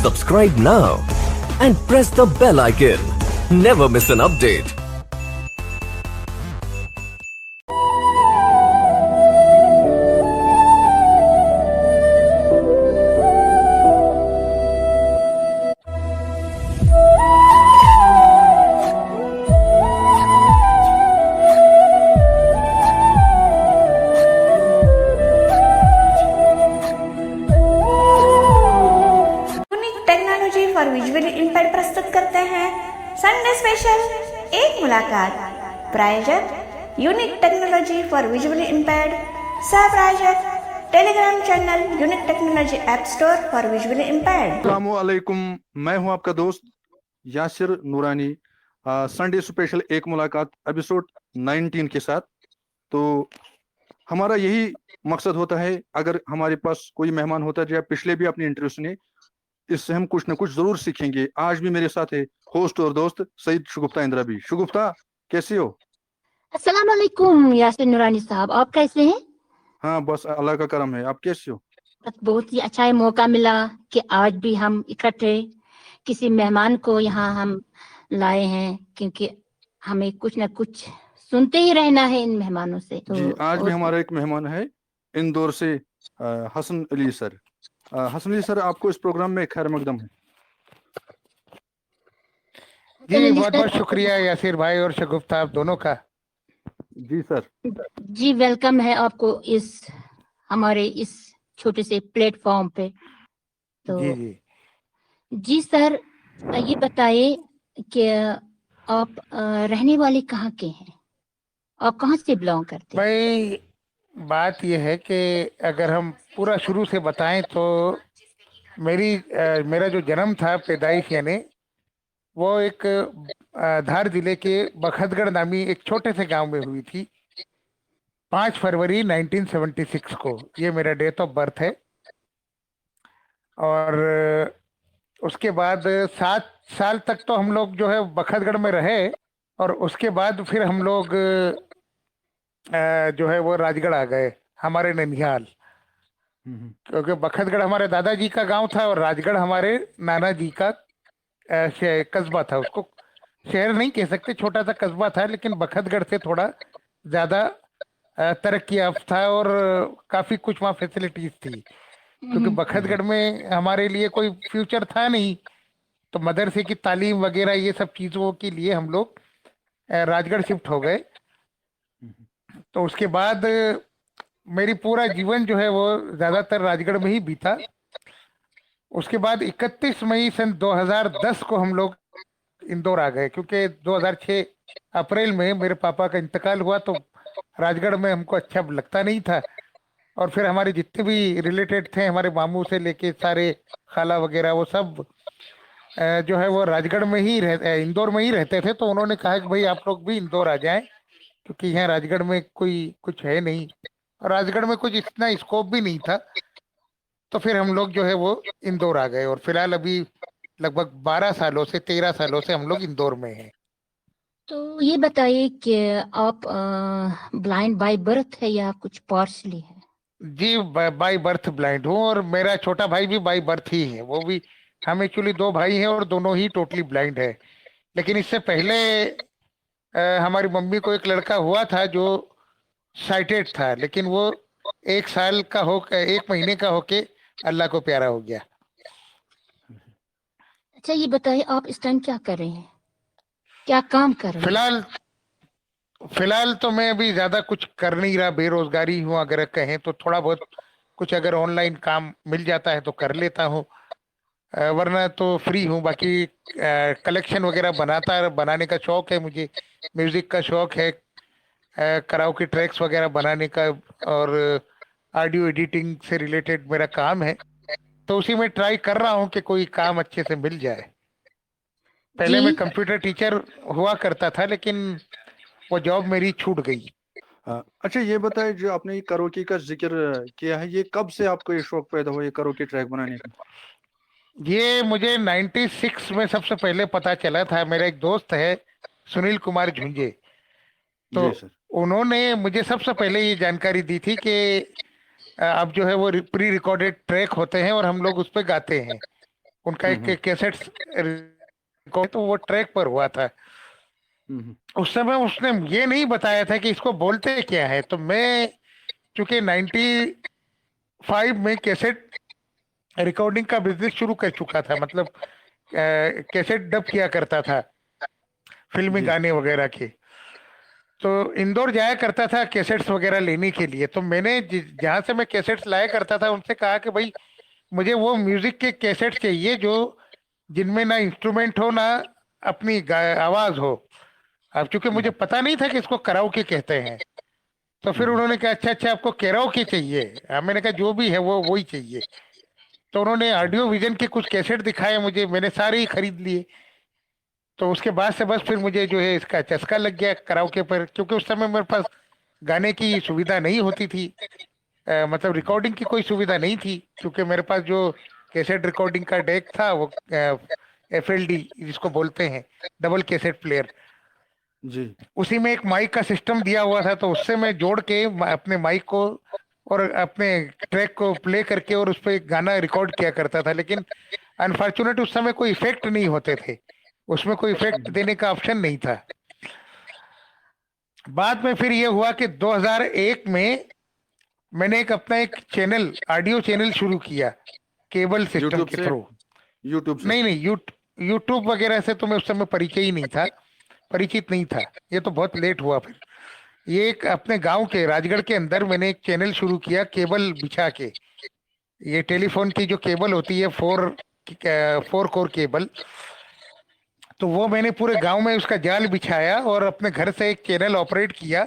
Subscribe now and press the bell icon. Never miss an update. Technology for visually impaired प्रस्तुत करते हैं Sunday special एक मुलाकात। प्रायोजक unique technology for visually impaired, सह प्रायोजक Telegram channel unique technology app store for visually impaired. अस्सलाम वालेकुम, मैं हूं आपका दोस्त यासिर नूरानी। संडे स्पेशल एक मुलाकात एपिसोड 19 के साथ। तो हमारा यही मकसद होता है, अगर हमारे पास कोई मेहमान होता है, जैसे पिछले भी अपने इंटरव्यू सुने, इससे हम कुछ ना कुछ जरूर सीखेंगे। आज भी मेरे साथ है होस्ट और दोस्त सईद शगुफ्ता इंदिरा भी। शगुफ्ता, कैसे हो? अस्सलाम वालेकुम यासिर नूरानी साहब, आप कैसे हैं? हाँ, बस अल्लाह का करम है। आप कैसे हो? बस बहुत ही अच्छा है, मौका मिला कि आज भी हम इकट्ठे किसी मेहमान को यहाँ हम लाए हैं, क्योंकि हमें कुछ ना कुछ सुनते ही रहना है इन मेहमानों से। तो जी, आज भी हमारा एक मेहमान है इंदौर से, हसन अली सर। हसन अली सर, आपको इस प्रोग्राम में खैर मकदम है। जी, बहुत बहुत शुक्रिया यासिर भाई और शगुफ्ता, आप दोनों का। जी सर। जी, वेलकम है आपको इस हमारे इस छोटे से प्लेटफॉर्म पे। तो जी जी जी सर, ये बताइए कि आप रहने वाले कहाँ के हैं? आप कहाँ से बिलोंग करते हैं? भाई, बात यह है कि अगर हम पूरा शुरू से बताएं तो मेरा जो जन्म था, पैदाइश यानी, वो एक धार जिले के बखतगढ़ नामी एक छोटे से गांव में हुई थी। 5 फरवरी 1976 को ये मेरा डेट ऑफ बर्थ है। और उसके बाद 7 साल तक तो हम लोग जो है बखतगढ़ में रहे, और उसके बाद फिर हम लोग जो है वो राजगढ़ आ गए, हमारे ननिहाल। क्योंकि बखतगढ़ हमारे दादाजी का गांव था और राजगढ़ हमारे नाना जी का कस्बा था। उसको शहर नहीं कह सकते, छोटा सा कस्बा था, लेकिन बखतगढ़ से थोड़ा ज्यादा तरक्की याफ्ता था और काफी कुछ वहाँ फैसिलिटीज थी। क्योंकि बखतगढ़ में हमारे लिए कोई फ्यूचर था नहीं, तो मदरसे की तालीम वगैरह ये सब चीजों के लिए हम लोग राजगढ़ शिफ्ट हो गए। तो उसके बाद मेरी पूरा जीवन जो है वो ज्यादातर राजगढ़ में ही बीता। उसके बाद 31 मई सन 2010 को हम लोग इंदौर आ गए, क्योंकि 2006 अप्रैल में मेरे पापा का इंतकाल हुआ, तो राजगढ़ में हमको अच्छा लगता नहीं था। और फिर हमारे जितने भी रिलेटेड थे, हमारे मामू से लेके सारे खाला वगैरह, वो सब जो है वो राजगढ़ में ही इंदौर में ही रहते थे। तो उन्होंने कहा कि भाई आप लोग भी इंदौर आ जाएं, क्योंकि यहाँ राजगढ़ में कोई कुछ है नहीं, और राजगढ़ में कुछ इतना स्कोप भी नहीं था। तो फिर हम लोग जो है वो इंदौर आ गए, और फिलहाल अभी लगभग 12 सालों से 13 सालों से हम लोग इंदौर में हैं। तो ये बताइए कि आप ब्लाइंड बाय बर्थ है या कुछ पार्शली है? जी, बाय बर्थ ब्लाइंड हूँ, और मेरा छोटा भाई भी बाय बर्थ ही है। वो भी, हम एक्चुअली 2 भाई हैं और दोनों ही टोटली ब्लाइंड है। लेकिन इससे पहले हमारी मम्मी को एक लड़का हुआ था जो साइटेड था, लेकिन वो 1 साल का हो 1 महीने का होके अल्लाह को प्यारा हो गया। अच्छा, ये बताइए आप इस टाइम क्या कर रहे हैं, क्या काम कर रहे हैं? फिलहाल तो मैं अभी ज्यादा कुछ कर नहीं रहा, बेरोजगारी हूँ अगर कहें तो। थोड़ा बहुत कुछ अगर ऑनलाइन काम मिल जाता है तो कर लेता हूँ, वरना तो फ्री हूँ। बाकी कलेक्शन वगैरह बनाने का शौक है मुझे, म्यूजिक का शौक है, कराओके ट्रैक्स वगैरह बनाने का, और ऑडियो एडिटिंग से रिलेटेड मेरा काम है। तो उसी में ट्राई कर रहा हूँ कि कोई काम अच्छे से मिल जाए। पहले मैं जी, कंप्यूटर टीचर हुआ करता था, लेकिन वो जॉब मेरी छूट गई। अच्छा, ये बताएं, जो आपने ये करोके का जिक्र किया है, ये कब से आपको ये शौक पैदा हुआ ये करोके ट्रैक बनाने का? ये मुझे 96 में सबसे पहले पता चला था। मेरा एक दोस्त है सुनील कुमार झुंझे, तो जी सर। उन्होंने मुझे सबसे पहले ये जानकारी दी थी कि अब जो है वो प्री रिकॉर्डेड ट्रैक होते हैं और हम लोग उस पर गाते हैं। उनका एक कैसेट तो वो ट्रैक पर हुआ था। उस समय उसने ये नहीं बताया था कि इसको बोलते क्या है। तो मैं चूंकि 95 में कैसेट रिकॉर्डिंग का बिजनेस शुरू कर चुका था, मतलब कैसेट डब किया करता था फिल्मी जी। गाने वगैरह के, तो इंदौर जाया करता था कैसेट्स वगैरह लेने के लिए। तो मैंने जहां से मैं कैसेट्स लाया करता था उनसे कहा कि भाई मुझे वो म्यूजिक के कैसेट चाहिए जो जिनमें ना इंस्ट्रूमेंट हो ना अपनी आवाज हो। अब चूंकि मुझे पता नहीं था कि इसको कराओके कहते हैं, तो फिर उन्होंने कहा अच्छा अच्छा आपको कैराओके चाहिए। मैंने कहा जो भी है वो वही चाहिए। तो उन्होंने ऑडियो विजन के कुछ कैसेट दिखाए मुझे, मैंने सारे ही खरीद लिए। तो उसके बाद से बस फिर मुझे जो है इसका चस्का लग गया कराओके पर, क्योंकि उस समय मेरे पास गाने की सुविधा नहीं होती थी। मतलब रिकॉर्डिंग की कोई सुविधा नहीं थी, क्योंकि मेरे पास जो कैसेट रिकॉर्डिंग का डेक था वो FLD जिसको बोलते हैं, डबल कैसेट प्लेयर, जी। उसी में एक माइक का सिस्टम दिया हुआ था। तो उससे मैं जोड़ के अपने माइक को और अपने ट्रैक को प्ले करके और उस पर गाना रिकॉर्ड किया करता था। लेकिन अनफॉर्चुनेट उस समय कोई इफेक्ट नहीं होते थे, उसमें कोई इफेक्ट देने का ऑप्शन नहीं था। बाद में फिर ये हुआ कि 2001 में मैंने अपना एक चैनल, ऑडियो चैनल शुरू किया केबल सिस्टम यूट्यूब के से? थ्रू। यूट्यूब से? नहीं नहीं, यूट्यूब वगैरह से तो मैं उस समय परिचय ही नहीं था, परिचित नहीं था। ये तो बहुत लेट हुआ। फिर ये एक अपने गांव के राजगढ़ के अंदर मैंने एक चैनल शुरू किया केबल बिछा के। ये टेलीफोन की जो केबल होती है, 4 कोर केबल, तो वो मैंने पूरे गांव में उसका जाल बिछाया और अपने घर से एक चैनल ऑपरेट किया।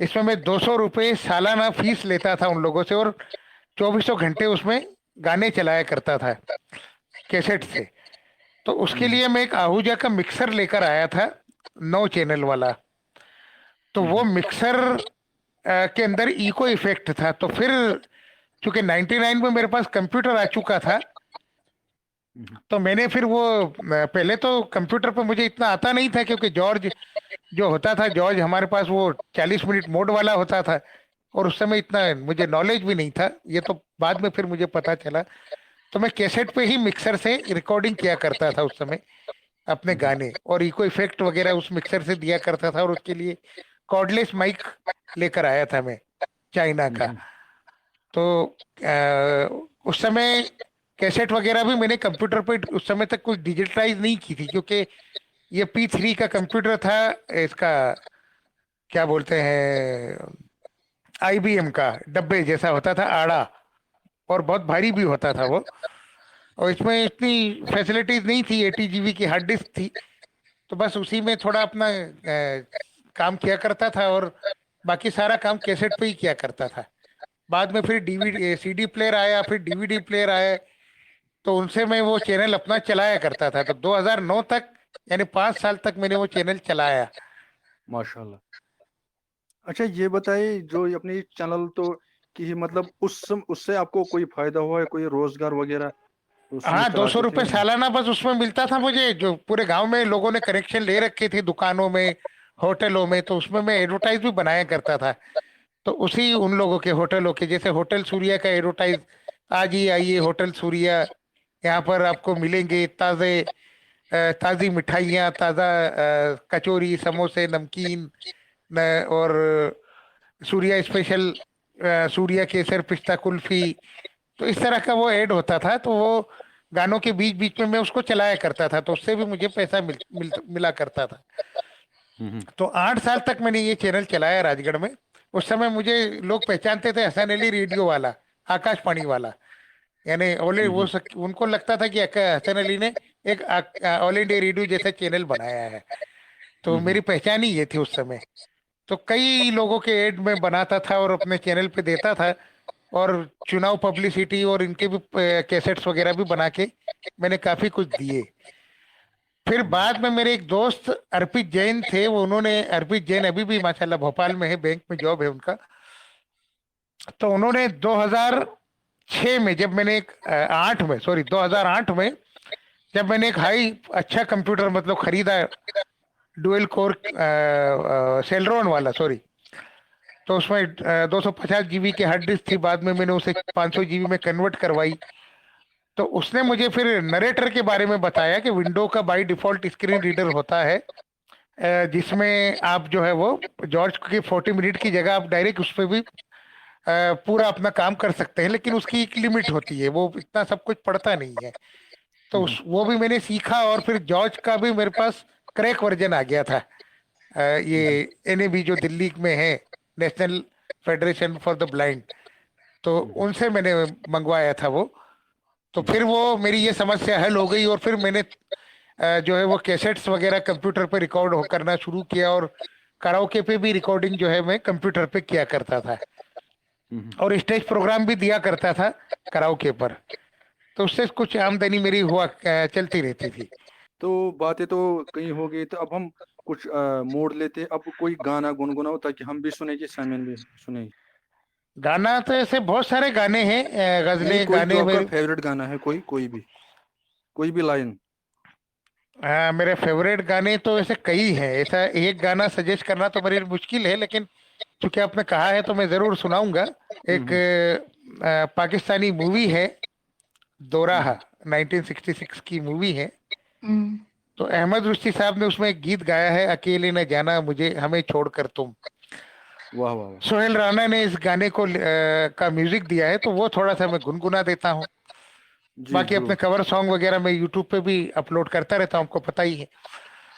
इसमें मैं 200 रुपये सालाना फीस लेता था उन लोगों से और 2400 घंटे उसमें गाने चलाया करता था कैसेट से। तो उसके लिए मैं एक आहूजा का मिक्सर लेकर आया था, 9 चैनल वाला। तो वो मिक्सर के अंदर इको इफेक्ट था। तो फिर चूंकि 99 में मेरे पास कंप्यूटर आ चुका था, तो मैंने फिर वो पहले तो कंप्यूटर पे मुझे इतना आता नहीं था, क्योंकि जॉर्ज जो होता था, जॉर्ज हमारे पास वो 40 मिनट मोड वाला होता था और उस समय इतना मुझे नॉलेज भी नहीं था। ये तो बाद में फिर मुझे पता चला। तो मैं कैसेट पे ही मिक्सर से रिकॉर्डिंग किया करता था उस समय अपने गाने, और इको इफेक्ट वगैरह उस मिक्सर से दिया करता था। और उसके लिए कॉर्डलेस माइक लेकर आया था मैं चाइना का। तो उस समय कैसेट वगैरह भी मैंने कंप्यूटर पे उस समय तक कुछ डिजिटलाइज नहीं की थी, क्योंकि ये P3 का कंप्यूटर था, इसका क्या बोलते हैं, IBM का डब्बे जैसा होता था, आड़ा, और बहुत भारी भी होता था वो। और इसमें इतनी फैसिलिटीज नहीं थी, 80 GB की हार्ड डिस्क थी। तो बस उसी में थोड़ा अपना काम किया करता था और बाकी सारा काम कैसेट पे ही किया करता था। बाद में फिर DVD CD प्लेयर आया, फिर DVD प्लेयर आया, तो उनसे मैं वो चैनल अपना चलाया करता था। तो 2009 तक, यानी 5 साल तक मैंने वो चैनल चलाया। माशाल्लाह। अच्छा ये बताइए, जो ये अपनी चैनल तो की मतलब उससे आपको कोई फायदा हुआ है, कोई रोजगार वगैरह उसमें हाँ, 200 चलाते थे? रुपये सालाना बस उसमें मिलता था मुझे। जो पूरे गांव में लोगों ने कनेक्शन ले रखे थे दुकानों में, होटलों में, तो उसमें मैं एडवर्टाइज भी बनाया करता था। तो उसी उन लोगों के होटलों के, जैसे होटल सूर्या का एडवर्टाइज, आज ही आइए होटल सूर्या, यहाँ पर आपको मिलेंगे ताज़ी मिठाइयाँ, ताज़ा कचौरी, समोसे, नमकीन, और सूर्या स्पेशल, सूर्या केसर पिस्ता कुल्फी। तो इस तरह का वो ऐड होता था। तो वो गानों के बीच बीच में मैं उसको चलाया करता था, तो उससे भी मुझे पैसा मिला करता था। तो 8 साल तक मैंने ये चैनल चलाया राजगढ़ में। उस समय मुझे लोग पहचानते थे हसन अली रेडियो वाला, आकाशवाणी वाला, यानी उनको लगता था कि हसन अली ने एक ऑल इंडिया रेडियो जैसा चैनल बनाया है। तो मेरी पहचान ही ये थी उस समय। तो कई लोगों के एड में बनाता था और अपने चैनल पे देता था, और चुनाव पब्लिसिटी और इनके भी कैसेट्स वगैरह भी बना के मैंने काफी कुछ दिए। फिर बाद में मेरे एक दोस्त अर्पित जैन थे, वो उन्होंने, अर्पित जैन अभी भी माशाल्लाह भोपाल में है, बैंक में जॉब है उनका। तो उन्होंने 2006 में, जब मैंने एक 2008 में जब मैंने एक अच्छा कंप्यूटर मतलब खरीदा, डुअल कोर सेलरॉन वाला, सॉरी, तो उसमें 250 GB की हार्ड डिस्क थी। बाद में मैंने उसे 500 GB में कन्वर्ट करवाई। तो उसने मुझे फिर नरेटर के बारे में बताया कि विंडो का बाय डिफॉल्ट स्क्रीन रीडर होता है, जिसमें आप जो है वो जॉर्ज की 40 मिनट की जगह आप डायरेक्ट उस पर भी पूरा अपना काम कर सकते हैं, लेकिन उसकी एक लिमिट होती है, वो इतना सब कुछ पढ़ता नहीं है। तो वो भी मैंने सीखा, और फिर जॉर्ज का भी मेरे पास क्रैक वर्जन आ गया था। ये एनएबी जो दिल्ली में है, national federation for the blind, तो उनसे मैंने मंगवाया था वो। तो फिर वो मेरी ये समस्या हल हो गई, और फिर मैंने जो है वो कैसेट्स वगैरह कंप्यूटर पे रिकॉर्ड करना शुरू किया, और कराओके पे भी रिकॉर्डिंग जो है मैं कंप्यूटर पे किया करता था, और स्टेज प्रोग्राम भी दिया करता था कराओके पर। तो उससे कुछ आमदनी मेरी हुआ चलती रहती थी। तो बातें तो कहीं हो गई, तो अब हम कुछ मोड़ लेते हैं। अब कोई गाना गुनगुनाओ ताकि हम भी सुने कि सामिन भी सुने। गाना तो ऐसे बहुत सारे गाने हैं, नहीं, गजलें कोई जो गाने आपका मेरे। फेवरेट गाना है, कोई भी लाइन। मेरे फेवरेट गाने तो ऐसे कई हैं, ऐसा एक गाना सजेस्ट करना तो मेरे लिए मुश्किल है, लेकिन चूंकि आपने कहा है तो मैं जरूर सुनाऊंगा। एक पाकिस्तानी मूवी है दोराहा, 1966 की मूवी है। हम्म, तो अहमद रुश्ती साहब ने उसमें एक गीत गाया है, अकेले न जाना मुझे हमें छोड़कर तुम। वाह वाह वाह। सोहेल राणा ने इस गाने को का म्यूजिक दिया है, तो वो थोड़ा सा मैं गुनगुना देता हूँ। जी बाकी अपने जरूर। कवर सॉन्ग वगैरह मैं यूट्यूब पे भी अपलोड करता रहता हूँ, आपको पता ही है।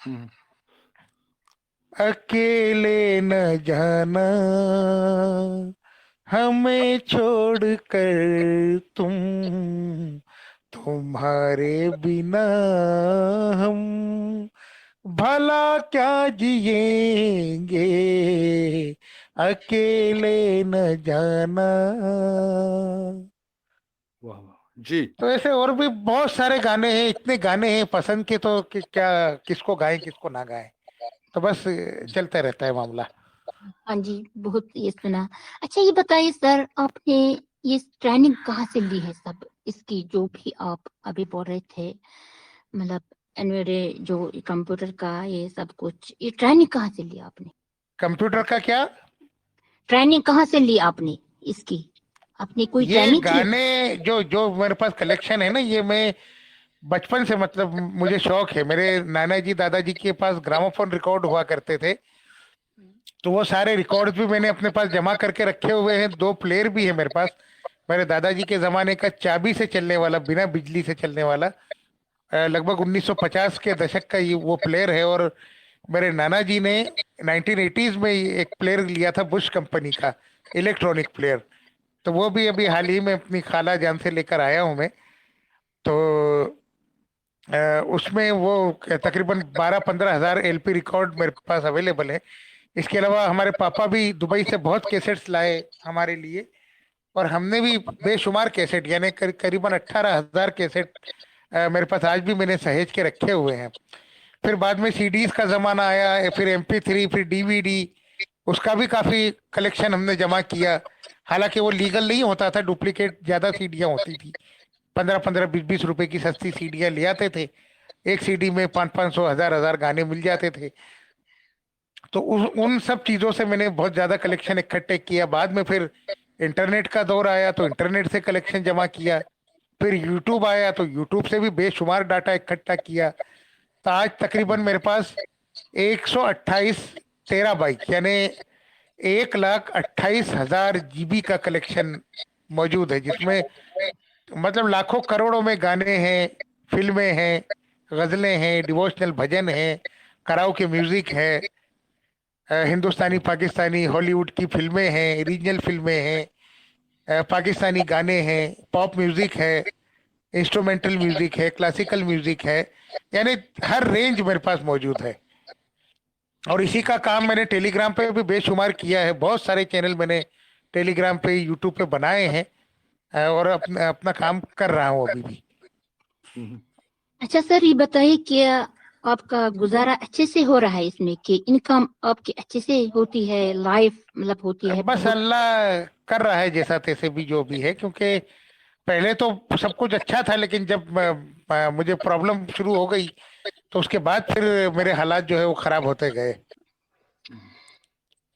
हम्म, अकेले न जाना हमें छोड़ कर तुम, तुम्हारे बिना हम भला क्या जिएंगे, अकेले न जाना। वाह वाह जी। तो ऐसे और भी बहुत सारे गाने हैं, इतने गाने हैं पसंद के, तो कि क्या किसको गाएं किसको ना गाएं, तो बस चलता रहता है मामला। हाँ जी, बहुत ये सुना। अच्छा ये बताइए सर, आपने ये ट्रेनिंग कहाँ से ली है सब इसकी, जो भी आप अभी बोल रहे थे, मतलब एनवेरे जो कंप्यूटर का ये सब कुछ, ये ट्रेनिंग कहाँ से ली आपने? कंप्यूटर का क्या? ट्रेनिंग कहाँ से ली आपने इसकी? आपने कोई ये ट्रेनिंग की? गाने जो जो मेरे पास कलेक्शन है ना, ये मैं बचपन से, मतलब मुझे शौक है, मेरे नाना जी दादाजी के पास ग्रामोफोन रिकॉर्ड हुआ करते थे, तो वो सारे रिकॉर्ड भी मैंने अपने पास जमा करके रखे हुए हैं। दो प्लेयर भी है मेरे पास, मेरे दादाजी के जमाने का चाबी से चलने वाला, बिना बिजली से चलने वाला, लगभग 1950 के दशक का ये वो प्लेयर है। और मेरे नाना जी ने 1980s में एक प्लेयर लिया था बुश कंपनी का, इलेक्ट्रॉनिक प्लेयर, तो वो भी अभी हाल ही में अपनी खाला जान से लेकर आया हूं मैं। तो उसमें वो तकरीबन 12-15 हजार एलपी रिकॉर्ड मेरे पास अवेलेबल है। इसके अलावा हमारे पापा भी दुबई से बहुत कैसेट्स लाए हमारे लिए, और हमने भी बेशुमार कैसेट, यानी करीबन 18,000 कैसेट मेरे पास आज भी मैंने सहेज के रखे हुए हैं। फिर बाद में सीडीज का जमाना आया, फिर MP3, फिर डीवीडी, उसका भी काफी कलेक्शन हमने जमा किया। हालांकि वो लीगल नहीं होता था, डुप्लीकेट ज्यादा सीडियां होती थी, 15-15, 20-20 रुपए की सस्ती सीडियां ले आते थे, एक सीडी में 500-500, 1000-1000 गाने मिल जाते थे। तो उन सब चीजों से मैंने बहुत ज्यादा कलेक्शन इकट्ठे किया। बाद में फिर इंटरनेट का दौर आया, तो इंटरनेट से कलेक्शन जमा किया। फिर यूट्यूब आया, तो यूट्यूब से भी बेशुमार डाटा इकट्ठा किया। तो आज तकरीबन मेरे पास 128 टेराबाइट, यानी 1,28,000 GB का कलेक्शन मौजूद है, जिसमें मतलब लाखों करोड़ों में गाने हैं, फिल्में हैं, गजलें हैं, डिवोशनल भजन हैं, कराओके म्यूजिक है, हिंदुस्तानी पाकिस्तानी हॉलीवुड की फिल्में हैं, रीजनल फिल्में हैं, पाकिस्तानी गाने हैं, पॉप म्यूजिक है, इंस्ट्रूमेंटल म्यूजिक है, क्लासिकल म्यूजिक है, यानी हर रेंज मेरे पास मौजूद है। और इसी का काम मैंने टेलीग्राम पे भी बेशुमार किया है, बहुत सारे चैनल मैंने टेलीग्राम पे, यूट्यूब पे बनाए हैं, और अपना अपना काम कर रहा हूँ अभी भी। अच्छा सर ये बताइए, क्या आपका गुजारा अच्छे से हो रहा है इसमें, कि इनकम आपकी अच्छे से होती है, लाइफ मतलब होती है? बस अल्लाह कर रहा है जैसा तैसे भी, जो भी है, क्योंकि पहले तो सब कुछ अच्छा था, लेकिन जब मुझे प्रॉब्लम शुरू हो गई, तो उसके बाद फिर मेरे हालात जो है वो खराब होते गए।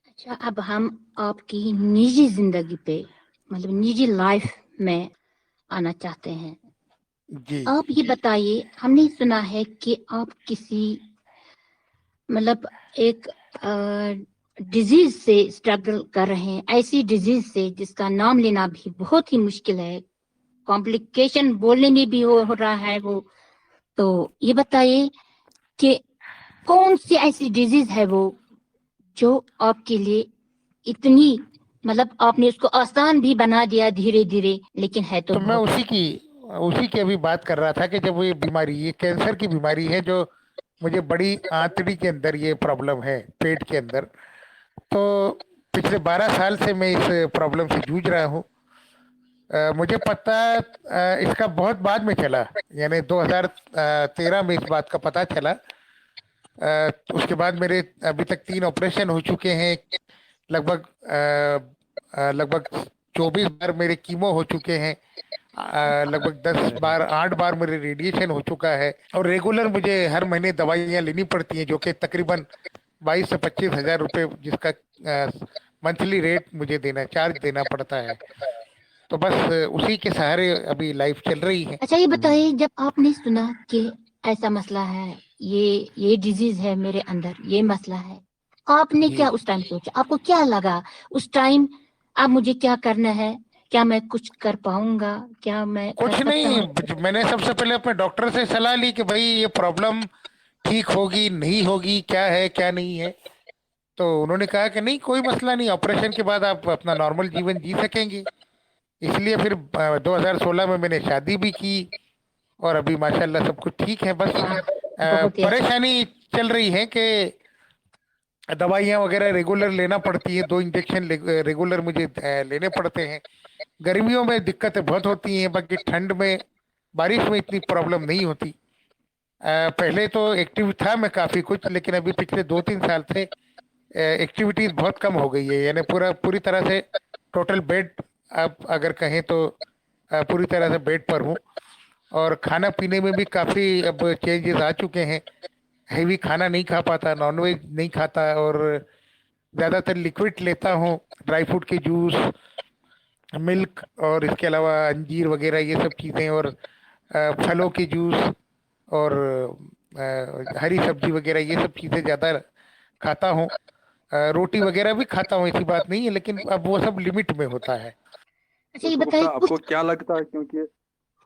अच्छा अब हम आपकी निजी जिंदगी पे, मतलब निजी लाइफ में आना चाहते हैं। जी आप ये बताइए, हमने सुना है कि आप किसी मतलब एक डिजीज से स्ट्रगल कर रहे हैं, ऐसी डिजीज से जिसका नाम लेना भी बहुत ही मुश्किल है, कॉम्प्लिकेशन बोलने में भी हो रहा है वो। तो ये बताइए कि कौन सी ऐसी डिजीज है वो जो आपके लिए इतनी मतलब आपने उसको आसान भी बना दिया धीरे धीरे, लेकिन है तो तो मैं बहुत। उसी की अभी बात कर रहा था कि जब ये बीमारी, ये कैंसर की बीमारी है जो मुझे बड़ी आंतड़ी के अंदर ये प्रॉब्लम है, पेट के अंदर। तो पिछले 12 साल से मैं इस प्रॉब्लम से जूझ रहा हूँ। मुझे पता इसका बहुत बाद में चला, यानी 2013 में इस बात का पता चला। उसके बाद मेरे अभी तक 3 ऑपरेशन हो चुके हैं, लगभग लगभग 24 बार मेरे कीमो हो चुके हैं, लगभग 10 बार 8 बार मेरे रेडिएशन हो चुका है, और रेगुलर मुझे हर महीने दवाइयाँ लेनी पड़ती हैं जो कि तकरीबन 22 से 25 हज़ार रुपये, जिसका मंथली रेट मुझे चार्ज देना पड़ता है। तो बस उसी के सहारे अभी लाइफ चल रही है। अच्छा ये बताइए, जब आपने सुना कि ऐसा मसला है, ये डिजीज है मेरे अंदर, ये मसला है, आपने जी क्या उस टाइम सोचा? आपको क्या लगा उस टाइम? अब मुझे क्या करना है? क्या मैं कुछ कर पाऊंगा? क्या मैं कर कुछ सकता नहीं, हूँ? मैंने सबसे पहले अपने डॉक्टर से सलाह ली कि भाई ये प्रॉब्लम ठीक होगी नहीं होगी, क्या है क्या नहीं है। तो उन्होंने कहा कि नहीं, कोई मसला नहीं, ऑपरेशन के बाद आप अपना नॉर्मल जीवन जी सकेंगे। इसलिए फिर 2016 में मैंने शादी भी की, और अभी माशाल्लाह सब कुछ ठीक है। बस वाह, बहुत ही अच्छा। परेशानी चल रही है कि दवाइयाँ वगैरह रेगुलर लेना पड़ती है, 2 इंजेक्शन रेगुलर मुझे लेने पड़ते हैं। गर्मियों में दिक्कतें बहुत होती हैं, बाकी ठंड में बारिश में इतनी प्रॉब्लम नहीं होती। पहले तो एक्टिव था मैं काफ़ी कुछ, लेकिन अभी पिछले 2-3 साल से एक्टिविटीज बहुत कम हो गई है, यानी पूरी तरह से टोटल बेड, आप अगर कहें तो पूरी तरह से बेड पर हूँ। और खाना पीने में भी काफ़ी अब चेंजेस आ चुके हैं। हैवी खाना नहीं खा पाता, नॉनवेज नहीं खाता, और ज़्यादातर लिक्विड लेता हूँ, ड्राई फ्रूट के जूस, मिल्क, और इसके अलावा अंजीर वगैरह ये सब चीज़ें, और फलों के जूस, और हरी सब्जी वगैरह ये सब चीज़ें ज़्यादा खाता हूँ। रोटी वगैरह भी खाता हूँ, ऐसी बात नहीं है, लेकिन अब वो सब लिमिट में होता है। अच्छा ये तो बताइए आपको कुछ। क्या लगता है, क्योंकि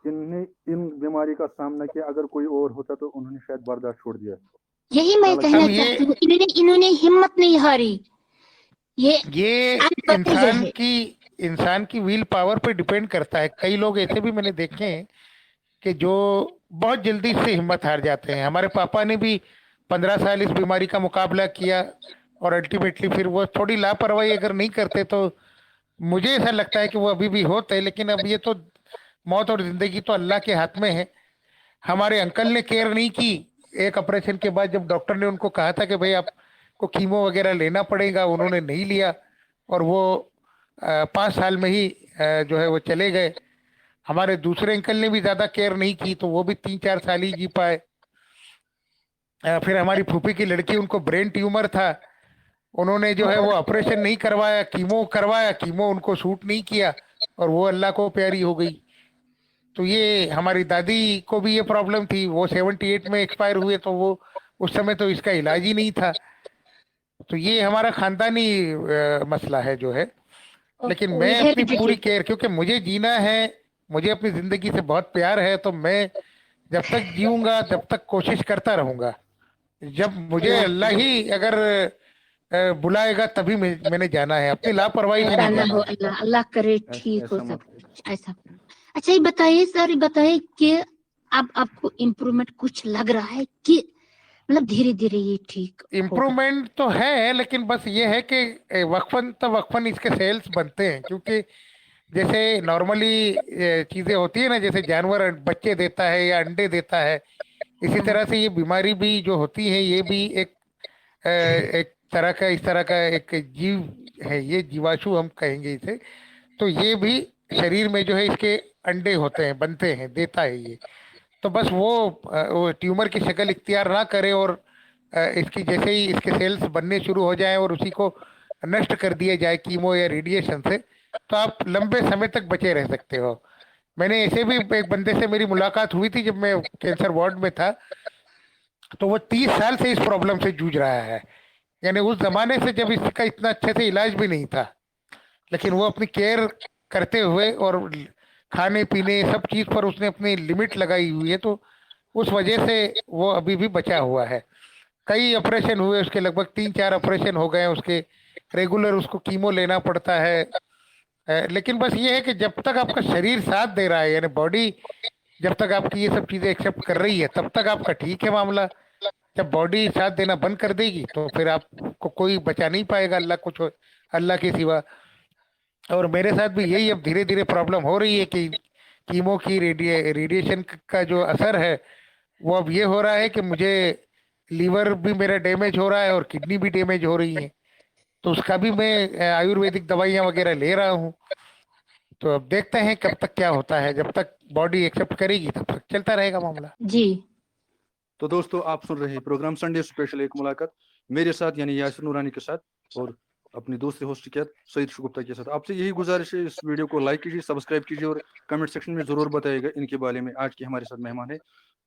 इनने इन बीमारी का सामना किया, अगर कोई और होता तो उन्होंने शायद बर्दाश्त छोड़ दिया। यही क्या मैं लगता कहना अब है? चाहती हूँ, इन्होंने हिम्मत नहीं हारी। ये ये अनपढ़ है। इंसान की विल पावर पे डिपेंड करता है। कई लोग ऐसे भी मैंने देखे हैं कि जो बहुत जल्दी से हिम्मत हार जाते हैं। हमारे पापा ने भी 15 साल इस बीमारी का मुकाबला किया, और अल्टीमेटली फिर वो थोड़ी लापरवाही अगर नहीं करते तो मुझे ऐसा लगता है कि वो अभी भी होते। लेकिन अब ये तो मौत और जिंदगी तो अल्लाह के हाथ में है। हमारे अंकल ने केयर नहीं की। एक ऑपरेशन के बाद जब डॉक्टर ने उनको कहा था कि भाई आपको कीमो वगैरह लेना पड़ेगा, उन्होंने नहीं लिया, और वो 5 साल में ही जो है वो चले गए। हमारे दूसरे अंकल ने भी ज्यादा केयर नहीं की, तो वो भी 3-4 साल ही जी पाए। फिर हमारी फूफी की लड़की, उनको ब्रेन ट्यूमर था, उन्होंने जो है वो ऑपरेशन नहीं करवाया, कीमो करवाया, कीमो उनको सूट नहीं किया, और वो अल्लाह को प्यारी हो गई। तो ये हमारी दादी को भी ये प्रॉब्लम थी, वो 78 में एक्सपायर हुए, तो वो उस समय तो इसका इलाज ही नहीं था। तो ये हमारा खानदानी मसला है जो है। लेकिन ओहो, मैं ये अपनी हेरिडिटी। पूरी केयर, क्योंकि मुझे जीना है, मुझे अपनी जिंदगी से बहुत प्यार है, तो मैं जब तक जीऊंगा जब तक कोशिश करता रहूंगा। जब मुझे अल्लाह अल्लाह ही अगर बुलाएगा तभी मैंने जाना है, अपनी लापरवाही से ऐसा नहीं ना जाना हो, है। अल्लाह अल्लाह करे ठीक हो ऐसा सब मत करो। कुछ, ऐसा करो। अच्छा ये बताइए सर, ये बताइए कि अब आपको इम्प्रूवमेंट कुछ लग रहा है कि मतलब धीरे धीरे ये ठीक होगा? इम्प्रूवमेंट तो है, लेकिन बस ये है कि वक्फन तो वक्फन इसके सेल्स बनते हैं। क्योंकि जैसे नॉर्मली चीजें होती है ना, जैसे जानवर बच्चे देता है या अंडे देता है, इसी हाँ। तरह से ये बीमारी भी जो होती है, ये भी एक तरह का, इस तरह का एक जीव है, ये जीवाणु हम कहेंगे इसे। तो ये भी शरीर में जो है इसके अंडे होते हैं, बनते हैं, देता है ये। तो बस वो ट्यूमर की शक्ल इख्तियार ना करे, और इसकी जैसे ही इसके सेल्स बनने शुरू हो जाएं और उसी को नष्ट कर दिया जाए कीमो या रेडिएशन से, तो आप लंबे समय तक बचे रह सकते हो। मैंने ऐसे भी एक बंदे से मेरी मुलाकात हुई थी जब मैं कैंसर वार्ड में था, तो वो 30 साल से इस प्रॉब्लम से जूझ रहा है। यानी उस जमाने से जब इसका इतना अच्छे से इलाज भी नहीं था, लेकिन वो अपनी केयर करते हुए और खाने पीने सब चीज पर उसने अपनी लिमिट लगाई हुई है, तो उस वजह से वो अभी भी बचा हुआ है। कई ऑपरेशन हुए उसके, लगभग 3-4 ऑपरेशन हो गए हैं उसके। रेगुलर उसको कीमो लेना पड़ता है। लेकिन बस ये है कि जब तक आपका शरीर साथ दे रहा है, यानी बॉडी जब तक आपकी ये सब चीजें एक्सेप्ट कर रही है, तब तक आपका ठीक है मामला। जब बॉडी साथ देना बंद कर देगी तो फिर आपको कोई बचा नहीं पाएगा, अल्लाह के सिवा। और मेरे साथ भी यही अब धीरे धीरे प्रॉब्लम हो रही है कि कीमो की रेडिएशन का जो असर है, वो अब ये हो रहा है कि मुझे लीवर भी मेरा डैमेज हो रहा है और किडनी भी डैमेज हो रही है। तो उसका भी मैं आयुर्वेदिक दवाइयाँ वगैरह ले रहा हूँ। तो अब देखते हैं कब तक क्या होता है, जब तक बॉडी एक्सेप्ट करेगी तब तक चलता रहेगा मामला। जी। तो दोस्तों, आप सुन रहे हैं प्रोग्राम संडे स्पेशल एक मुलाकात मेरे साथ यानी यासिर नूरानी के साथ और अपनी दूसरी होस्ट के सईद शुगुप्ता के साथ। आपसे यही गुजारिश है, इस वीडियो को लाइक कीजिए, सब्सक्राइब कीजिए और कमेंट सेक्शन में जरूर बताइएगा इनके बारे में। आज के हमारे साथ मेहमान है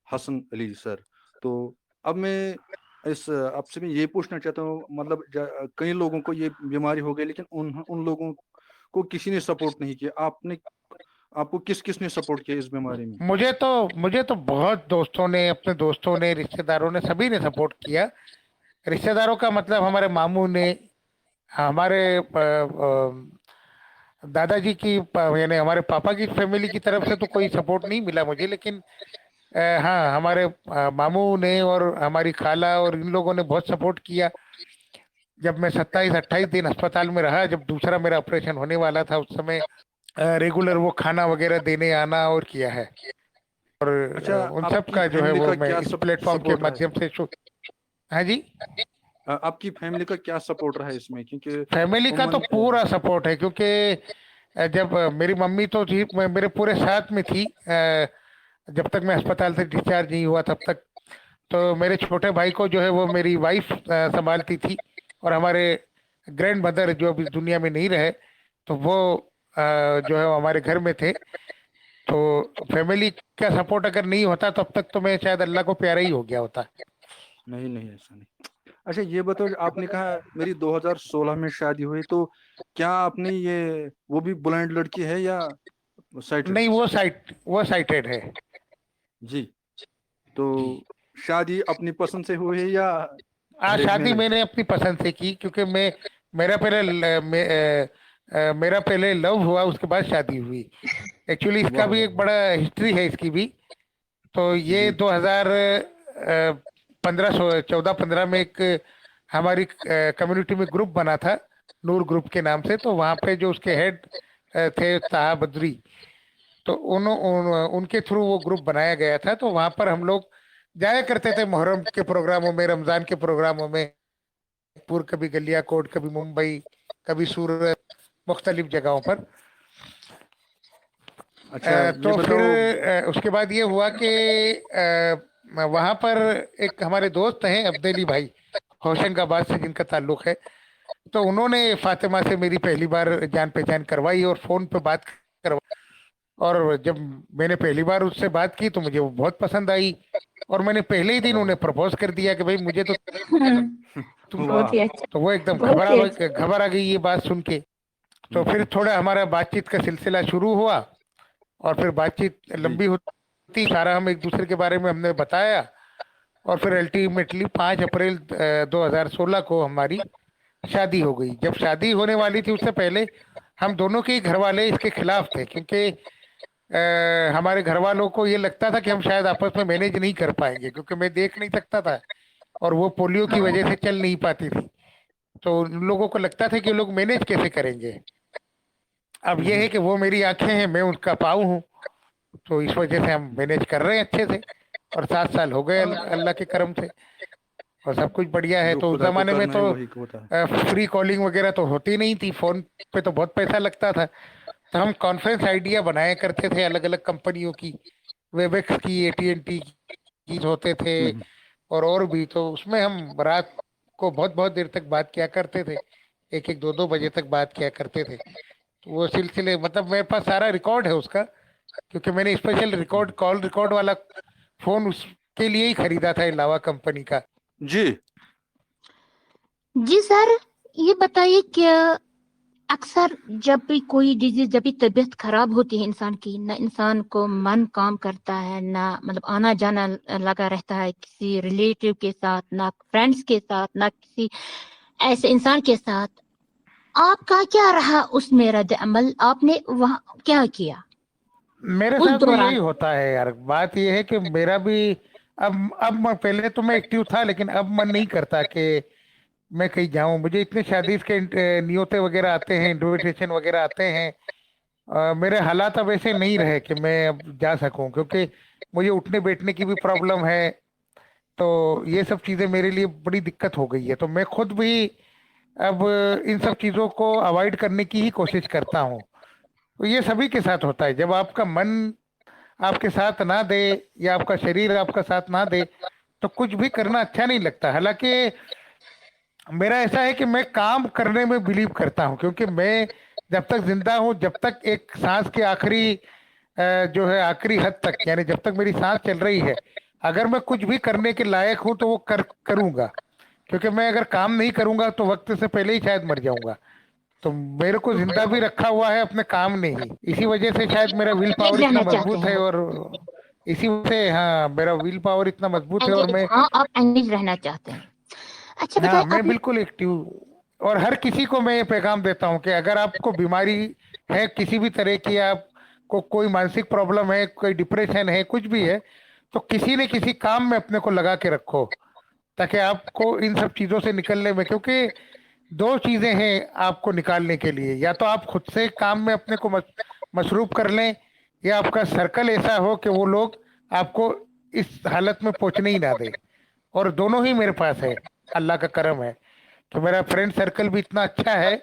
हसन अली सर। तो अब मैं इस आपसे मैं ये पूछना चाहता हूँ, मतलब कई लोगों को ये बीमारी हो गई, लेकिन उन उन लोगों को किसी ने सपोर्ट नहीं किया। आपको किस किस ने सपोर्ट किया इस बीमारी में? मुझे तो बहुत दोस्तों ने, अपने दोस्तों ने, रिश्तेदारों ने, सभी ने सपोर्ट किया। रिश्तेदारों का मतलब हमारे मामू ने, हमारे दादाजी की यानी हमारे पापा की फैमिली की तरफ से तो कोई सपोर्ट नहीं मिला मुझे, लेकिन हाँ, हमारे मामू ने और हमारी खाला और इन लोगों ने बहुत सपोर्ट किया। जब मैं 27-28 दिन अस्पताल में रहा, जब दूसरा मेरा ऑपरेशन होने वाला था, उस समय रेगुलर वो खाना वगैरह देने आना और किया है। और अच्छा, उन सब आपकी का जो है फैमिली वो का मैं क्या इस प्लेटफॉर्म के सपोर्ट रहा है? माध्यम से हाँ जी। आपकी फैमिली का क्या सपोर्ट रहा है इसमें, क्योंकि फैमिली का तो उमन पूरा सपोर्ट है, क्योंकि जब मेरी मम्मी तो थी, मेरे पूरे साथ में थी जब तक मैं अस्पताल से डिस्चार्ज नहीं हुआ तब तक। तो मेरे छोटे भाई को जो है वो मेरी वाइफ संभालती थी, और हमारे ग्रैंड मदर जो अभी दुनिया में नहीं रहे, तो वो जो है वो हमारे घर में थे। तो फैमिली का सपोर्ट अगर नहीं होता तब तक तो मैं शायद अल्लाह को प्यारा ही हो गया होता। नहीं नहीं, ऐसा नहीं। अच्छा, ये बताओ, आपने कहा मेरी 2016 में शादी हुई, तो क्या आपने ये वो भी ब्लाइंड लड़की है या साइटेड? नहीं, वो साइटेड है। जी। तो शादी अपनी पसंद से हुई है या अरेंज शादी मैरिज? मैंने अपनी पसंद से की, क्योंकि मेरा पहले मेरा पहले लव हुआ, उसके बाद शादी हुई। एक्चुअली इसका वाह भी वाह एक बड़ा हिस्ट्री है इसकी भी। तो ये जी 2015 14-15 में एक हमारी कम्युनिटी में ग्रुप बना था, नूर ग्रुप के नाम से। तो वहाँ पे जो उसके हेड थे ताहा बद्री, तो उनके थ्रू वो ग्रुप बनाया गया था। तो वहाँ पर हम लोग जाया करते थे मुहर्रम के प्रोग्रामों में, रमजान के प्रोग्रामों में, पूर कभी गलियाकोट, कभी मुंबई, कभी सूरत, मुख्तलिफ जगहों पर। अच्छा, ये तो फिर बताओ। उसके बाद ये हुआ कि वहां पर एक हमारे दोस्त हैं अब्देली भाई, होशंगाबाद से जिनका ताल्लुक है। तो उन्होंने फातिमा से मेरी पहली बार जान पहचान करवाई और फोन पे बात करवाई। और जब मैंने पहली बार उससे बात की तो मुझे वो बहुत पसंद आई, और मैंने पहले ही दिन उन्हें प्रपोज कर दिया कि भाई मुझे तो तुम। बहुत ही अच्छा। तो वो एकदम बहुत ही अच्छा। घबरा गई ये बात सुन के। तो फिर थोड़ा हमारा बातचीत का सिलसिला शुरू हुआ, और फिर बातचीत जी लंबी होती, सारा हम एक दूसरे के बारे में हमने बताया। और फिर अल्टीमेटली 5 अप्रैल 2016 को हमारी शादी हो गई। जब शादी होने वाली थी उससे पहले हम दोनों के ही घर वाले इसके खिलाफ थे, क्योंकि हमारे घर वालों को ये लगता था कि हम शायद आपस में मैनेज नहीं कर पाएंगे, क्योंकि मैं देख नहीं सकता था और वो पोलियो की वजह से चल नहीं पाती थी। तो उन लोगों को लगता था कि ये लोग मैनेज कैसे करेंगे। अब ये है कि वो मेरी आंखें हैं, मैं उनका पाँव हूँ, तो इस वजह से हम मैनेज कर रहे हैं अच्छे से। और 7 साल हो गए अल्लाह के करम से, और सब कुछ बढ़िया है। जो तो उस खुदा को जमाने में करना है तो वही होता है। फ्री कॉलिंग वगैरह तो होती नहीं थी, फोन पे तो बहुत पैसा लगता था। तो हम कॉन्फ्रेंस आइडिया बनाया करते थे अलग अलग कंपनियों की, वेबएक्स की, एटीएनटी की होते थे, हम्म, और भी। तो उसमें हम रात को बहुत बहुत देर तक बात किया करते थे, 1-1 2-2 बजे तक बात किया करते थे। तो वो सिलसिले, मतलब मेरे पास सारा रिकॉर्ड है उसका, क्योंकि मैंने स्पेशल कॉल रिकॉर्ड वाला फोन उसके लिए ही खरीदा था, इलावा कंपनी का। जी जी सर, ये बताइए कि अक्सर जब भी कोई डिजीज, जब भी तबीयत खराब होती है इंसान की, ना इंसान को मन काम करता है, ना मतलब आना जाना लगा रहता है किसी रिलेटिव के साथ, ना फ्रेंड्स के साथ, ना किसी ऐसे इंसान के साथ। आपका क्या रहा उसमें रद्द अमल? आपने वहाँ क्या किया मेरे उस साथ भी दौरान? यही होता है यार। बात यह है कि मेरा भी पहले तो मैं एक्टिव था, लेकिन अब मन नहीं करता कि मैं कहीं जाऊं। मुझे इतने शादी के न्योते वगैरह आते हैं, इनविटेशन वगैरह आते हैं। मेरे हालात अब ऐसे नहीं रहे कि मैं अब जा सकूं, क्योंकि मुझे उठने बैठने की भी प्रॉब्लम है। तो ये सब चीजें मेरे लिए बड़ी दिक्कत हो गई है। तो मैं खुद भी अब इन सब चीजों को अवॉइड करने की ही कोशिश करता हूँ। तो ये सभी के साथ होता है, जब आपका मन आपके साथ ना दे या आपका शरीर आपका साथ ना दे तो कुछ भी करना अच्छा नहीं लगता। हालांकि मेरा ऐसा है कि मैं काम करने में बिलीव करता हूँ, क्योंकि मैं जब तक जिंदा हूँ, जब तक एक सांस के आखिरी जो है आखिरी हद तक, यानी जब तक मेरी सांस चल रही है, अगर मैं कुछ भी करने के लायक हूँ तो वो करूंगा। क्योंकि मैं अगर काम नहीं करूंगा तो वक्त से पहले ही शायद मर जाऊंगा। तो मेरे को जिंदा भी रखा हुआ है अपने काम ने ही। इसी वजह से शायद मेरा विल पावर रहना इतना चाहते मजबूत हैं है, वो, और इसी वजह से, हाँ, मेरा विल पावर इतना मजबूत है। और एंगेज, मैं, हाँ आप एंगेज रहना चाहते हैं। अच्छा हाँ, बताइए मैं आपने। बिल्कुल एक्टिव। और हर किसी को मैं ये पैगाम देता हूँ कि अगर आपको बीमारी है किसी भी तरह की, आपको कोई मानसिक प्रॉब्लम है, कोई डिप्रेशन है, कुछ भी है, तो किसी न किसी काम में अपने को लगा के रखो, ताकि आपको इन सब चीजों से निकलने में, क्योंकि दो चीजें हैं आपको निकालने के लिए। या तो आप खुद से काम में अपने को मसरूफ कर लें, या आपका सर्कल ऐसा हो कि वो लोग आपको इस हालत में पहुंचने ही ना दें। और दोनों ही मेरे पास है, अल्लाह का करम है। तो मेरा फ्रेंड सर्कल भी इतना अच्छा है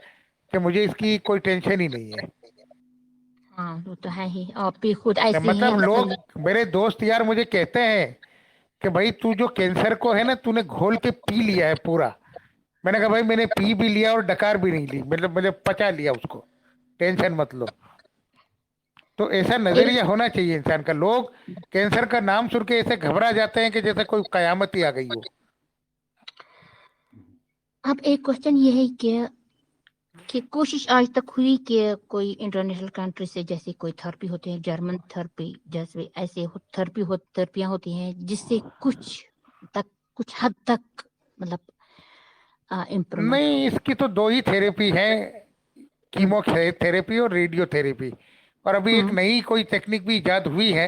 कि मुझे इसकी कोई टेंशन ही नहीं है। हाँ वो तो है ही, आप भी खुद ऐसे ही हैं मतलब असल लोग, में। मेरे दोस्त यार मुझे कहते हैं कि भाई तू जो कैंसर को है ना, तूने घोल के पी लिया है पूरा। मैंने कहा भाई मैंने पी भी लिया और डकार भी नहीं ली, मतलब मैंने पचा लिया उसको, टेंशन मत लो। तो ऐसा एक नजरिया होना चाहिए इंसान का। लोग कैंसर का नाम सुन के ऐसे घबरा जाते हैं कि जैसे कोई कयामत ही आ गई हो। अब एक क्वेश्चन ये है कि कोशिश आज तक हुई कि कोई इंटरनेशनल कंट्री से, जैसे कोई थेरेपी होती है, जर्मन थेरेपी जैसे, ऐसे थेरेपियां होती हैं जिससे कुछ हद तक मतलब इम्प्रूवमेंट हो? नहीं, इसकी तो दो ही थेरेपी है, कीमोथेरेपी और रेडियोथेरेपी। और अभी एक हम्म। नई कोई टेक्निक भी इजाद हुई है,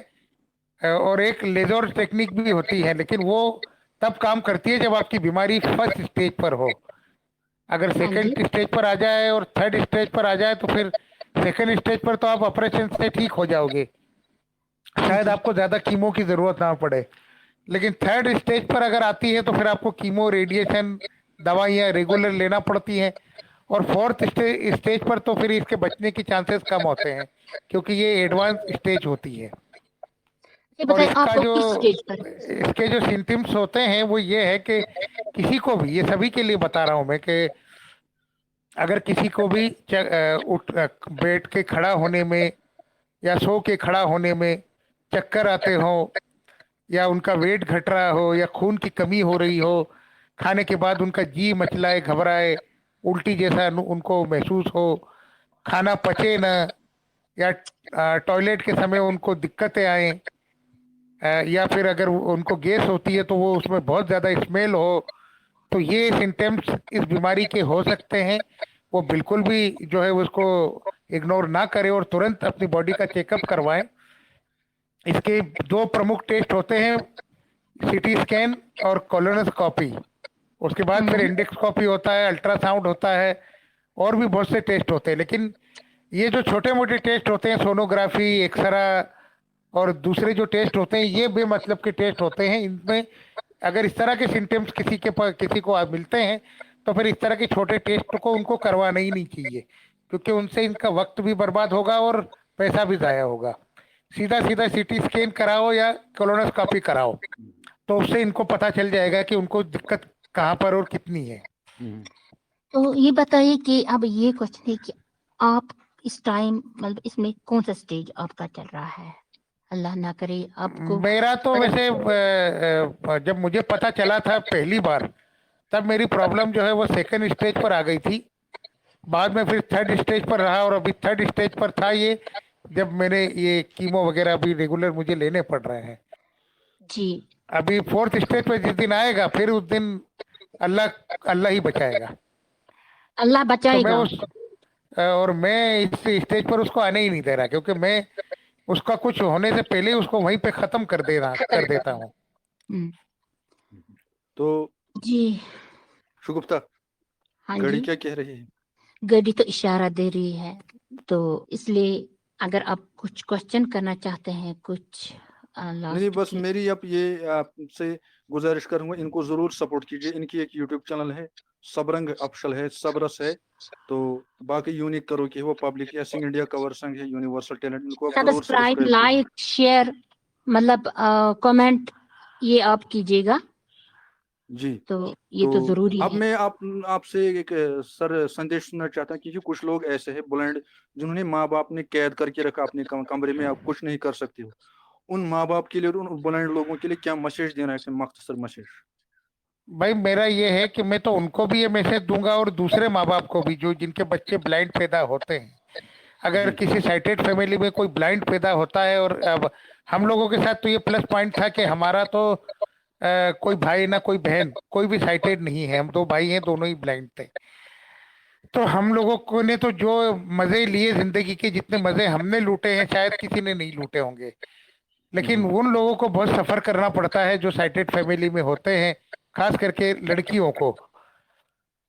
और एक लेजर टेक्निक भी होती है, लेकिन वो तब काम करती है जब आपकी बीमारी फर्स्ट स्टेज पर हो। अगर हाँ जी। सेकंड स्टेज पर आ जाए और थर्ड स्टेज पर आ जाए तो फिर सेकंड स्टेज पर तो आप ऑपरेशन से ठीक हो जाओगे, हाँ शायद जी। आपको ज्यादा कीमो की जरूरत ना पड़े। लेकिन थर्ड स्टेज पर अगर आती है तो फिर आपको कीमो, रेडिएशन, दवाइयाँ रेगुलर लेना पड़ती हैं। और फोर्थ स्टेज पर तो फिर इसके बचने की चांसेस कम होते हैं, क्योंकि ये एडवांस स्टेज होती है। ये और बताइए आप लोग किस स्टेज पर? इसके जो सिम्टम्स होते हैं वो ये है कि किसी को भी, ये सभी के लिए बता रहा हूं मैं, कि अगर किसी को भी बैठ के खड़ा होने में या सो के खड़ा होने में चक्कर आते हो, या उनका वेट घट रहा हो, या खून की कमी हो रही हो, खाने के बाद उनका जी मचलाए, घबराए, उल्टी जैसा उनको महसूस हो, खाना पचे ना, या टॉयलेट के समय उनको दिक्कतें आए, या फिर अगर उनको गैस होती है तो वो उसमें बहुत ज़्यादा स्मेल हो, तो ये सिम्टम्स इस बीमारी के हो सकते हैं। वो बिल्कुल भी जो है उसको इग्नोर ना करें और तुरंत अपनी बॉडी का चेकअप करवाएं। इसके दो प्रमुख टेस्ट होते हैं, सीटी स्कैन और कोलोनोस्कोपी। उसके बाद फिर हम्म। इंडेक्सकोपी होता है, अल्ट्रासाउंड होता है, और भी बहुत से टेस्ट होते हैं। लेकिन ये जो छोटे मोटे टेस्ट होते हैं, सोनोग्राफी, एक्सरा और दूसरे जो टेस्ट होते हैं, ये बेमतलब के टेस्ट होते हैं। इनमें अगर इस तरह के सिम्टम्स किसी को मिलते हैं तो फिर इस तरह के छोटे टेस्ट को उनको करवाना ही नहीं चाहिए, क्योंकि उनसे इनका वक्त भी बर्बाद होगा और पैसा भी जाया होगा। सीधा सीधा सीटी स्कैन कराओ या कोलोनोस्कोपी कराओ, तो उससे इनको पता चल जाएगा कि उनको दिक्कत कहाँ पर और कितनी है। तो ये बताइए कि अब ये क्वेश्चन है कि आप इस टाइम मतलब इसमें कौन सा स्टेज आपका चल रहा है? अल्लाह ना करे आपको। मेरा तो वैसे जब मुझे पता चला था पहली बार, तब मेरी प्रॉब्लम जो है वो सेकंड स्टेज पर आ गई थी। बाद में फिर थर्ड स्टेज पर रहा, और अभी थर्ड स्टेज पर था ये, जब मैंने ये कीमो वगैरह अभी रेगुलर मुझे लेने पड़ रहे हैं। जी, अभी फोर्थ स्टेज पर जिस दिन आएगा, फिर उस दिन अल्लाह अल्लाह ही बचाएगा। अल्लाह तो मैं बचाएगा। उस और मैं इस स्टेज पर उसको आने ही नहीं दे रहा, क्योंकि मैं उसका कुछ होने से पहले ही उसको वहीं पे खत्म कर देता हूँ। हम्म, तो जी शुगुप्ता, हाँ घड़ी जी, क्या कह रही है? घड़ी तो इशारा दे रही है, तो इसलिए अगर आप कुछ क्वेश्चन करना चाहते हैं, कुछ नहीं, लास्ट बस की। मेरी अब ये आपसे गुजारिश करूंगा, इनको जरूर सपोर्ट कीजिए। इनकी एक यूट्यूब चैनल है, सबरंग अफशल है, सबरस है। तो बाकी यूनिक करो कि वो पब्लिक या सिंग इंडिया कवर संग है, यूनिवर्सल टैलेंट, इनको आप जरूर सब्सक्राइब, सब्सक्राइब कीजिए। लाइक, शेयर, मतलब कमेंट ये आप कीजिएगा, जी। तो ये तो तो जरूरी अब है। मैं आपसे एक सर संदेश सुनना चाहता हूँ, क्योंकि कुछ लोग ऐसे हैं ब्लाइंड, जिन्होंने माँ बाप ने कैद करके रखा अपने कमरे में, आप कुछ नहीं कर सकते हो। उन माँ बाप के लिए और उन ब्लाइंड लोगों के लिए क्या मैसेज देना है, मख्तसर मैसेज? भाई मेरा ये है कि मैं तो उनको भी ये मैसेज दूंगा, और दूसरे माँ बाप को भी जो जिनके बच्चे ब्लाइंड पैदा होते हैं। अगर जी। किसी साइटेड फैमिली में कोई ब्लाइंड पैदा होता है, और अब हम लोगों के साथ तो ये प्लस पॉइंट था कि हमारा तो कोई भाई ना कोई बहन, कोई भी साइटेड नहीं है, हम दो भाई हैं, दोनों ही ब्लाइंड थे। तो हम लोगों को ने तो जो मजे लिए जिंदगी के, जितने मजे हमने लूटे हैं शायद किसी ने नहीं लूटे होंगे। लेकिन उन लोगों को बहुत सफर करना पड़ता है जो साइटेड फैमिली में होते हैं, खास करके लड़कियों को।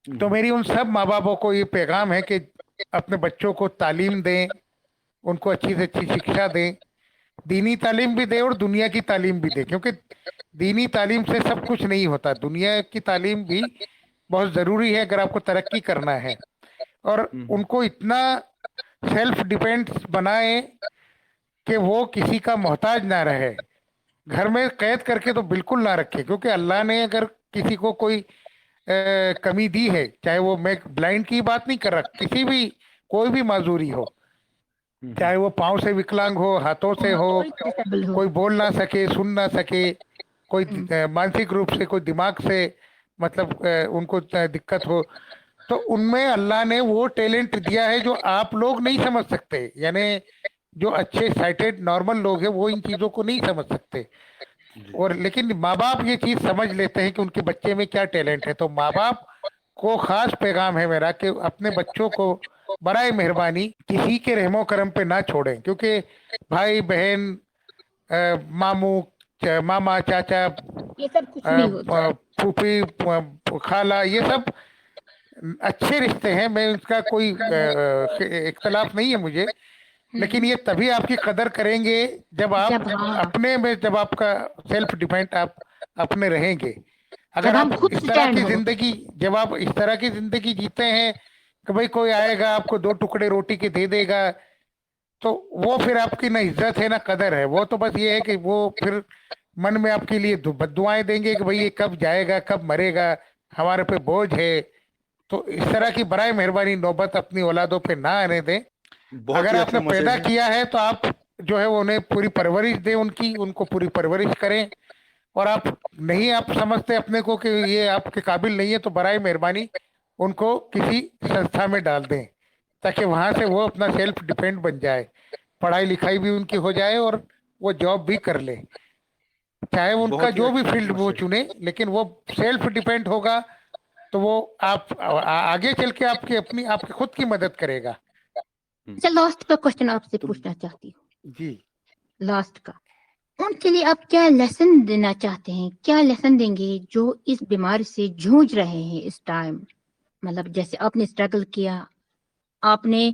तो मेरी उन सब माँ बापों को ये पैगाम है कि अपने बच्चों को तालीम दें, उनको अच्छी से अच्छी शिक्षा दें, दीनी तालीम भी दें और दुनिया की तालीम भी दें, क्योंकि दीनी तालीम से सब कुछ नहीं होता, दुनिया की तालीम भी बहुत जरूरी है अगर आपको तरक्की करना है। और उनको इतना सेल्फ डिपेंड बनाए कि वो किसी का मोहताज ना रहे। घर में कैद करके तो बिल्कुल ना रखे, क्योंकि अल्लाह ने अगर किसी को कोई कमी दी है, चाहे वो, मैं ब्लाइंड की बात नहीं कर रहा, किसी भी कोई भी माजूरी हो, चाहे वो पाँव से विकलांग हो, हाथों से हो, कोई डिसेबल हो। कोई बोल ना सके, सुन ना सके, कोई मानसिक रूप से, कोई दिमाग से, मतलब उनको दिक्कत हो, तो उनमें अल्लाह ने वो टैलेंट दिया है जो आप लोग नहीं समझ सकते। यानी जो अच्छे साइटेड नॉर्मल लोग हैं वो इन चीजों को नहीं समझ सकते। और लेकिन माँ बाप ये चीज समझ लेते हैं कि उनके बच्चे में क्या टैलेंट है। तो माँ बाप को खास पैगाम है मेरा कि अपने बच्चों को बराए मेहरबानी किसी के रहमो करम पे ना छोड़ें, क्योंकि भाई बहन, मामू, मामा, चाचा, ये सब कुछ नहीं होता। फूफी, खाला, ये सब अच्छे रिश्ते हैं, मैं उसका कोई इख्तलाफ नहीं है मुझे। लेकिन ये तभी आपकी कदर करेंगे जब आप जब हाँ, अपने में, जब आपका सेल्फ डिपेंड आप अपने रहेंगे। अगर जब हम आप खुद इस तरह स्टैंड की हो। जिंदगी, जब आप इस तरह की जिंदगी जीते हैं कि भाई कोई आएगा आपको 2 टुकड़े रोटी के दे देगा, तो वो फिर आपकी ना इज्जत है ना कदर है। वो तो बस ये है कि वो फिर मन में आपके लिए बद्दुआएं देंगे कि भाई ये कब जाएगा, कब मरेगा, हमारे पे बोझ है। तो इस तरह की बराए मेहरबानी नौबत अपनी औलादों पे ना आने दें। बहुत अगर ही आपने अच्छा मैसेज पैदा है। किया है तो आप जो है वो उन्हें पूरी परवरिश दें, उनको पूरी परवरिश करें। और आप नहीं, आप समझते अपने को कि ये आपके काबिल नहीं है, तो बराए मेहरबानी उनको किसी संस्था में डाल दें, ताकि वहां से वो अपना सेल्फ डिपेंड बन जाए, पढ़ाई लिखाई भी उनकी हो जाए और वो जॉब भी कर ले, चाहे उनका बहुत ही जो भी अच्छा फील्ड वो मैसेज। चुने, लेकिन वो सेल्फ डिपेंड होगा। तो वो आप आगे चल के आपकी अपनी आपकी खुद की मदद करेगा। अच्छा, लास्ट का क्वेश्चन आपसे तो पूछना चाहती हूँ, जी। लास्ट का। उनके लिए आप क्या लेसन देना चाहते हैं, क्या लेसन देंगे जो इस बीमारी से जूझ रहे हैं इस टाइम? मतलब जैसे आपने स्ट्रगल किया, आपने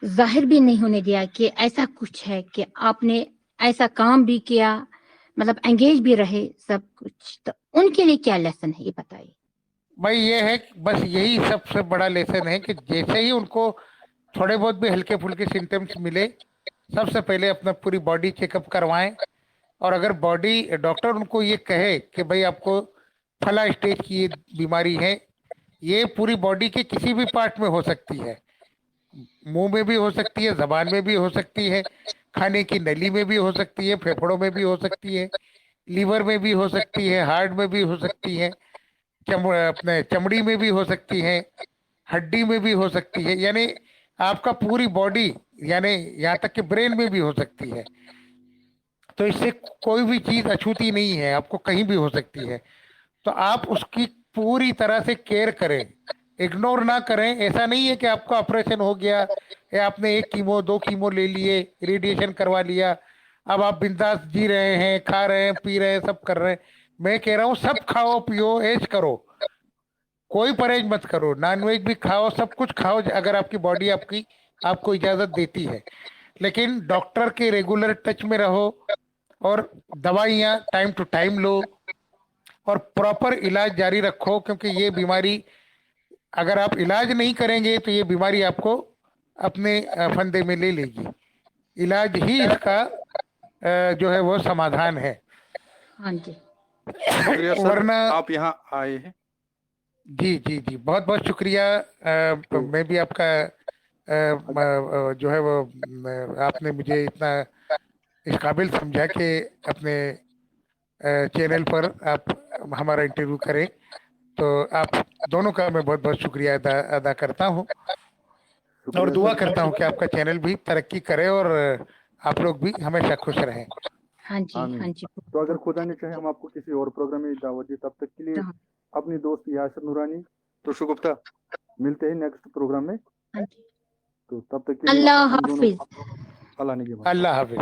जाहिर भी नहीं होने दिया कि ऐसा कुछ है, कि आपने ऐसा काम भी किया, मतलब एंगेज भी रहे सब कुछ, तो उनके लिए क्या लेसन है ये बताइए। भाई ये है कि बस यही सबसे बड़ा लेसन है कि जैसे ही उनको थोड़े बहुत भी हल्के फुल्के सिम्टम्स मिले, सबसे पहले अपना पूरी बॉडी चेकअप करवाएं। और अगर बॉडी डॉक्टर उनको ये कहे कि भाई आपको फला स्टेज की ये बीमारी है, ये पूरी बॉडी के किसी भी पार्ट में हो सकती है, मुंह में भी हो सकती है, जबान में भी हो सकती है, खाने की नली में भी हो सकती है, फेफड़ों में भी हो सकती है, लीवर में भी हो सकती है, हार्ट में भी हो सकती है, अपने चमड़ी में भी हो सकती है, हड्डी में भी हो सकती है, यानी आपका पूरी बॉडी, यानी यहाँ तक कि ब्रेन में भी हो सकती है। तो इससे कोई भी चीज अछूती नहीं है, आपको कहीं भी हो सकती है। तो आप उसकी पूरी तरह से केयर करें, इग्नोर ना करें। ऐसा नहीं है कि आपका ऑपरेशन हो गया या आपने 1 कीमो 2 कीमो ले लिए, रेडिएशन करवा लिया, अब आप बिंदास जी रहे हैं, खा रहे हैं, पी रहे हैं, सब कर रहे हैं। मैं कह रहा हूँ सब खाओ पियो ऐश करो, कोई परहेज मत करो, नॉनवेज भी खाओ, सब कुछ खाओ अगर आपकी बॉडी आपको इजाजत देती है। लेकिन डॉक्टर के रेगुलर टच में रहो और दवाइयाँ टाइम टू टाइम लो और प्रॉपर इलाज जारी रखो, क्योंकि ये बीमारी अगर आप इलाज नहीं करेंगे तो ये बीमारी आपको अपने फंदे में ले लेगी। इलाज ही इसका जो है वो समाधान है। हाँ जी। शुक्रिया सर, वरना आप यहाँ आए हैं। जी जी जी, बहुत बहुत शुक्रिया। मैं भी आपका जो है वो आपने मुझे इतना इस काबिल समझा कि अपने चैनल पर आप हमारा इंटरव्यू करें, तो आप दोनों का मैं बहुत बहुत शुक्रिया अदा करता हूँ और दुआ करता हूँ कि आपका चैनल भी तरक्की करे और आप लोग भी हमेशा खुश रहें। हाँ जी। आमीन। हाँ जी। तो अगर खुदा ने चाहे हम आपको किसी और प्रोग्राम में दावत दी, तब तक के लिए हाँ। अपनी दोस्त यासिर नूरानी टुशु गुप्ता मिलते हैं नेक्स्ट प्रोग्राम में। हाँ जी। तो तब तक के लिए अल्लाह हम दोनों हाफिज। अल्लाह ने अल्लाह हाफिज।